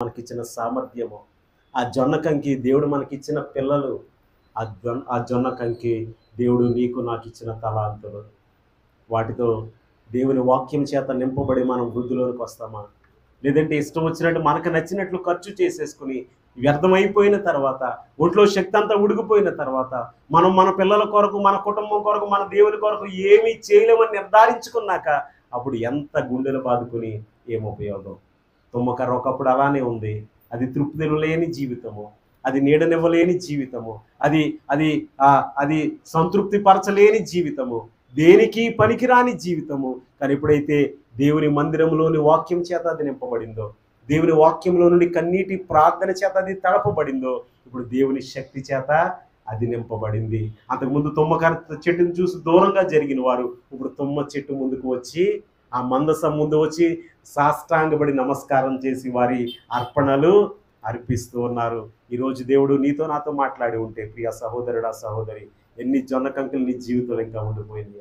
మనకిచ్చిన సామర్థ్యము, ఆ జొన్న కంకి దేవుడు మనకిచ్చిన పిల్లలు, ఆ జొన్న కంకి దేవుడు నీకు నాకిచ్చిన తలాంతులు. వాటితో దేవుని వాక్యం చేత నింపబడి మనం వృద్ధిలోనికి వస్తామా? లేదంటే ఇష్టం వచ్చినట్టు మనకు నచ్చినట్లు ఖర్చు చేసేసుకుని వ్యర్థమైపోయిన తర్వాత, ఒంట్లో శక్తి అంతా ఉడికిపోయిన తర్వాత, మనం మన పిల్లల కొరకు, మన కుటుంబం కొరకు, మన దేవుని కొరకు ఏమీ చేయలేమని నిర్ధారించుకున్నాక అప్పుడు ఎంత గుండెలు బాదుకుని ఏం ఉపయోగం? తుమ్మకర్ర ఒకప్పుడు అలానే ఉంది. అది తృప్తినివ్వలేని జీవితము, అది నీడనివ్వలేని జీవితము, అది అది అది సంతృప్తి పరచలేని జీవితము, దేనికి పనికిరాని జీవితము. కానీ ఎప్పుడైతే దేవుని మందిరంలోని వాక్యం చేత అది నింపబడిందో, దేవుని వాక్యంలో నుండి కన్నీటి ప్రార్థన చేత అది తడపబడిందో, ఇప్పుడు దేవుని శక్తి చేత అది నింపబడింది. అంతకుముందు తుమ్మకర్ర చెట్టును చూసి దూరంగా జరిగిన వారు ఇప్పుడు తుమ్మ చెట్టు ముందుకు వచ్చి, ఆ మందసం ముందు వచ్చి సాష్టాంగపడి నమస్కారం చేసి వారి అర్పణలు అర్పిస్తూ ఉన్నారు. ఈరోజు దేవుడు నీతో నాతో మాట్లాడి ఉంటే, ప్రియ సహోదరుడా సహోదరి, ఎన్ని జొన్న కంకులు నీ జీవితంలో ఇంకా ఉండిపోయింది.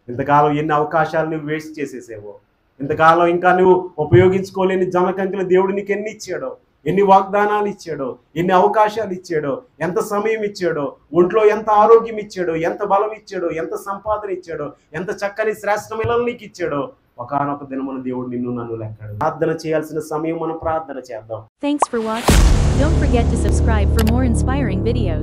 ఇంతకాలం ఎన్ని అవకాశాలు నువ్వు వేస్ట్ చేసేసేవో, ఇంతకాలం ఇంకా నువ్వు ఉపయోగించుకోలేని జొన్న కంకులు దేవుడు నీకు ఎన్ని ఇచ్చాడో, ఎన్ని వాగ్దానాలు ఇచ్చాడో, ఎన్ని అవకాశాలు ఇచ్చాడో, ఎంత సమయం ఇచ్చాడో, ఒంట్లో ఎంత ఆరోగ్యం ఇచ్చాడో, ఎంత బలం ఇచ్చాడో, ఎంత సంపాదన ఇచ్చాడో, ఎంత చక్కని శ్రేష్టమైన నీకు ఇచ్చాడో, ఒకానొక దినమున దేవుడు నిన్ను నన్ను లెక్కడు. ప్రార్థన చేయాల్సిన సమయం మనం ప్రార్థన చేద్దాం. Thanks for watching. Don't forget to subscribe for more inspiring videos.